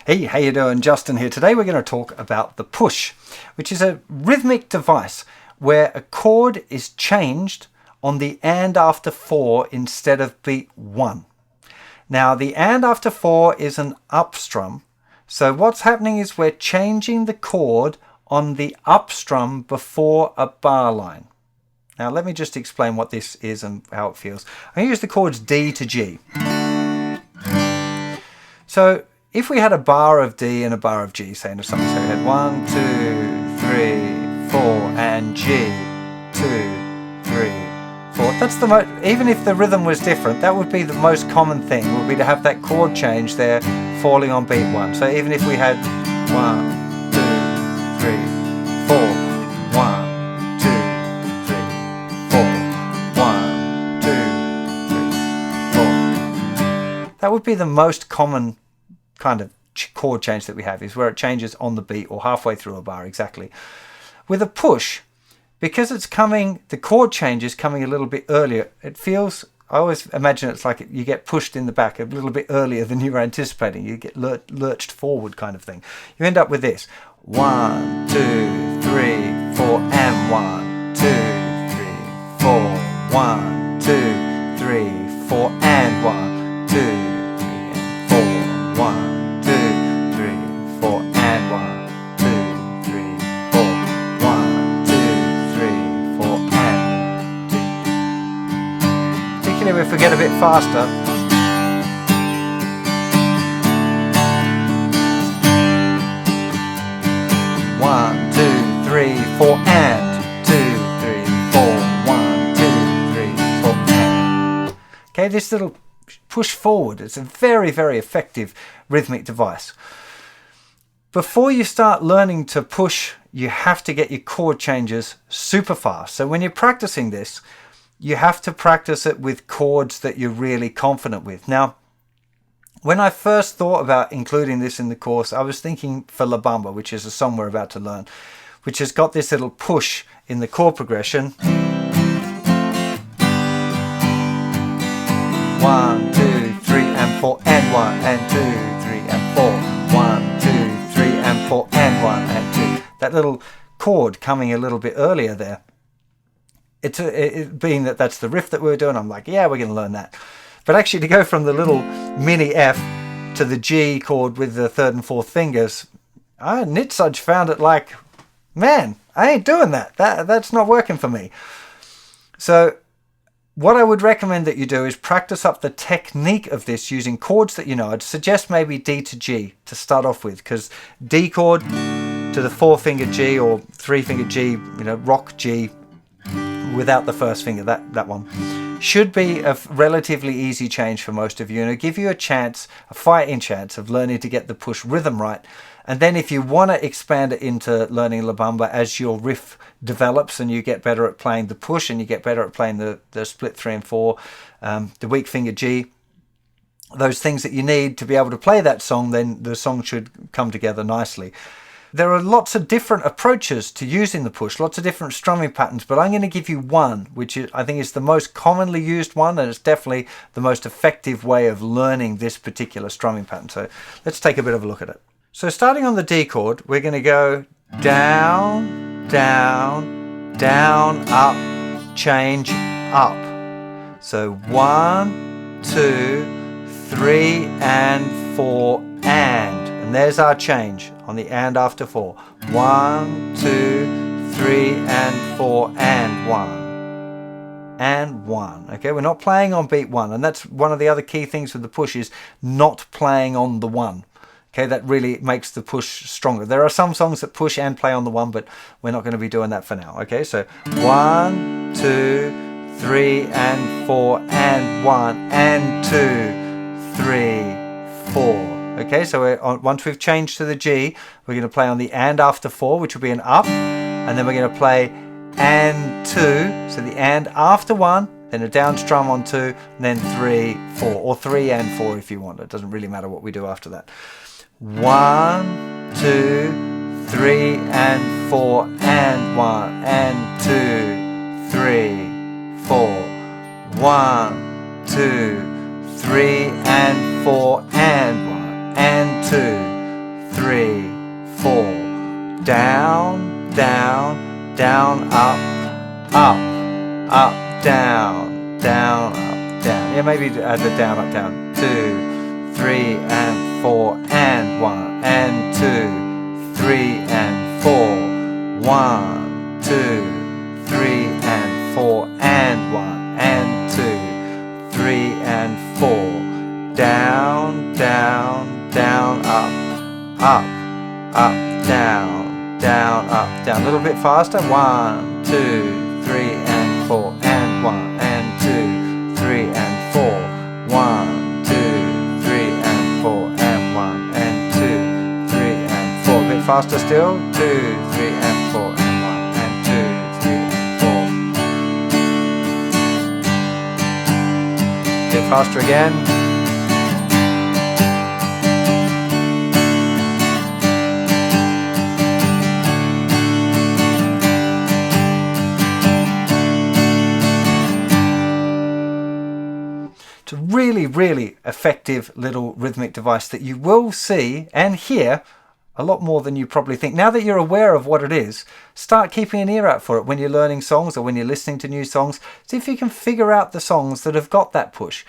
Hey, how you doing? Justin here. Today we're going to talk about the push, which is a rhythmic device where a chord is changed on the and after 4 instead of beat 1. Now the and after 4 is an up strum, so what's happening is we're changing the chord on the up strum before a bar line. Now let me just explain what this is and how it feels. I'm going to use the chords D to G. So if we had a bar of D and a bar of G, say in a song, so we had 1, 2, 3, 4, and G, 2, 3, 4. That's the most, even if the rhythm was different, that would be the most common thing, would be to have that chord change there falling on beat 1. So even if we had 1, 2, 3, 4, 1, 2, 3, 4, 1, 2, 3, 4. That would be the most common kind of chord change that we have, is where it changes on the beat or halfway through a bar exactly. With a push, because it's coming, the chord change is coming a little bit earlier. It feels, I always imagine it's like you get pushed in the back a little bit earlier than you were anticipating. You get lurched forward kind of thing. You end up with this. 1, 2, 3, 4, and 1, 2, 3, 4, 1, 2, 3, 4, and 1, 2, 3, and 4, 1. 2, 3, 4, and 1, 2, 3, 4, 1, 2, 3, 4, and 2. Particularly if we get a bit faster. One, 2, 3, 4, and 2, 3, 4, 1, 2, 3, 4, and. Okay, this little push forward, it's a very, very effective rhythmic device. Before you start learning to push, you have to get your chord changes super fast. So when you're practicing this, you have to practice it with chords that you're really confident with. Now, when I first thought about including this in the course, I was thinking for La Bamba, which is a song we're about to learn, which has got this little push in the chord progression. 1, 2, 3, and 4, and 1, and 2, 3, and 4. 1, 2, 3, and 4, and 1, and 2. That little chord coming a little bit earlier there. It being that that's the riff that we were doing, I'm like, yeah, we're going to learn that. But actually to go from the little mini F to the G chord with the 3rd and 4th fingers, Nitzaj found it like, man, I ain't doing that. That's not working for me. So what I would recommend that you do is practice up the technique of this using chords that you know. I'd suggest maybe D to G to start off with, because D chord to the 4-finger G or 3-finger G, rock G without the 1st finger, that one, should be a relatively easy change for most of you, and it'll give you a chance, a fighting chance of learning to get the push rhythm right. And then if you want to expand it into learning La Bamba as your riff develops and you get better at playing the push and you get better at playing the split 3 and 4, the weak finger G, those things that you need to be able to play that song, then the song should come together nicely. There are lots of different approaches to using the push, lots of different strumming patterns, but I'm going to give you one, which I think is the most commonly used one, and it's definitely the most effective way of learning this particular strumming pattern. So let's take a bit of a look at it. So starting on the D chord, we're going to go down, down, down, up, change, up. So 1, 2, 3, and 4, and there's our change on the and after 4. 1, 2, 3, and 4, and 1. Okay, we're not playing on beat 1, and that's one of the other key things with the push, is not playing on the 1. Okay, that really makes the push stronger. There are some songs that push and play on the 1, but we're not going to be doing that for now. Okay, so 1, 2, 3, and 4, and 1, and 2, 3, 4. Okay, so once we've changed to the G, we're going to play on the and after 4, which will be an up, and then we're going to play and 2, so the and after 1, then a down strum on 2, and then 3, 4, or 3 and 4 if you want. It doesn't really matter what we do after that. 1, 2, 3, and 4, and 1, and 2, 3, 4. 1, 2, 3, and 4, and 1, and 2, down, down, down, up, up, up, down, down, up, down. Yeah, maybe add the down, up, down. 2, 3 and 4 and 1 and 2, 3 and 4. 1, 2, 3 and 4 and 1 and 2, 3 and 4. Down, down, down, up, up, up, down, down, up, down. A little bit faster. 1, 2, 3 and 4 and 1 and 2, 3 and 4. 1, 2, 3 and 4 and 1 and 2, 3 and 4. A bit faster still. 2, 3 and 4 and 1 and 2, 3 and 4. A bit faster again. It's a really, really effective little rhythmic device that you will see and hear a lot more than you probably think. Now that you're aware of what it is, start keeping an ear out for it when you're learning songs or when you're listening to new songs. See if you can figure out the songs that have got that push.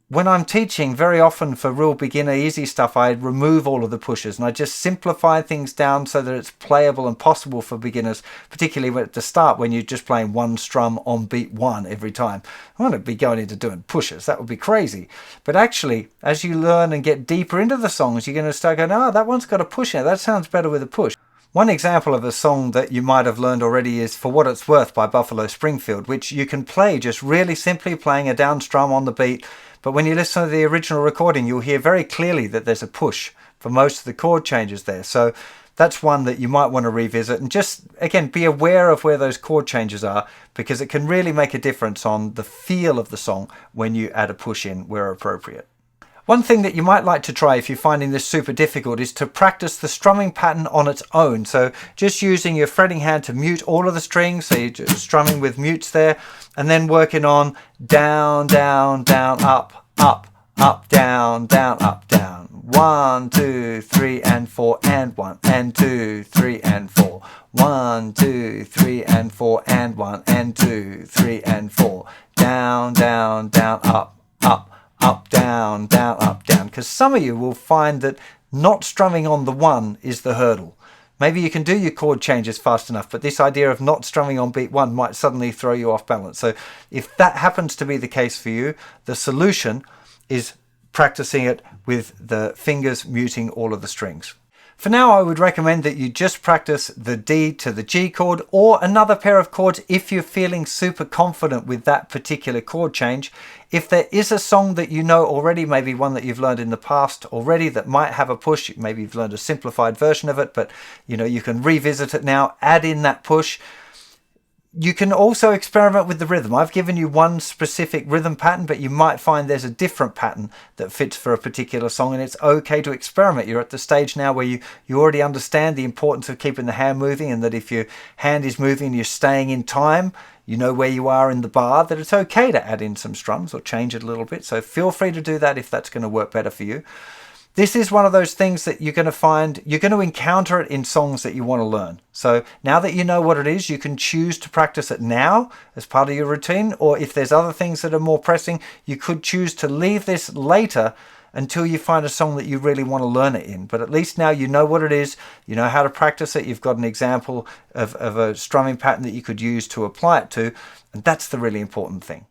When I'm teaching, very often for real beginner easy stuff, I remove all of the pushes and I just simplify things down so that it's playable and possible for beginners, particularly at the start when you're just playing one strum on beat 1 every time. I want to be going into doing pushes. That would be crazy. But actually, as you learn and get deeper into the songs, you're going to start going, oh, that one's got a push in it. That sounds better with a push. One example of a song that you might have learned already is For What It's Worth by Buffalo Springfield, which you can play just really simply playing a down strum on the beat. But when you listen to the original recording, you'll hear very clearly that there's a push for most of the chord changes there. So that's one that you might want to revisit and just, again, be aware of where those chord changes are, because it can really make a difference on the feel of the song when you add a push in where appropriate. One thing that you might like to try if you're finding this super difficult is to practice the strumming pattern on its own. So just using your fretting hand to mute all of the strings, so you're just strumming with mutes there, and then working on down, down, down, up, up, up, down, down, up, down. 1, 2, 3 and 4 and 1 and 2, 3 and 4. 1, 2, 3 and 4 and 1 and 2, 3 and 4. Down, down, down, up, up, up, down, down, up, down. Because some of you will find that not strumming on the 1 is the hurdle. Maybe you can do your chord changes fast enough, but this idea of not strumming on beat 1 might suddenly throw you off balance. So if that happens to be the case for you, the solution is practicing it with the fingers muting all of the strings. For now, I would recommend that you just practice the D to the G chord or another pair of chords if you're feeling super confident with that particular chord change. If there is a song that you know already, maybe one that you've learned in the past already that might have a push, maybe you've learned a simplified version of it, but you can revisit it now, add in that push. You can also experiment with the rhythm. I've given you one specific rhythm pattern, but you might find there's a different pattern that fits for a particular song, and it's okay to experiment. You're at the stage now where you already understand the importance of keeping the hand moving, and that if your hand is moving and you're staying in time, you know where you are in the bar, that it's okay to add in some strums or change it a little bit. So feel free to do that if that's going to work better for you. This is one of those things that you're going to find, you're going to encounter it in songs that you want to learn. So now that you know what it is, you can choose to practice it now as part of your routine, or if there's other things that are more pressing, you could choose to leave this later until you find a song that you really want to learn it in. But at least now you know what it is, you know how to practice it, you've got an example of a strumming pattern that you could use to apply it to, and that's the really important thing.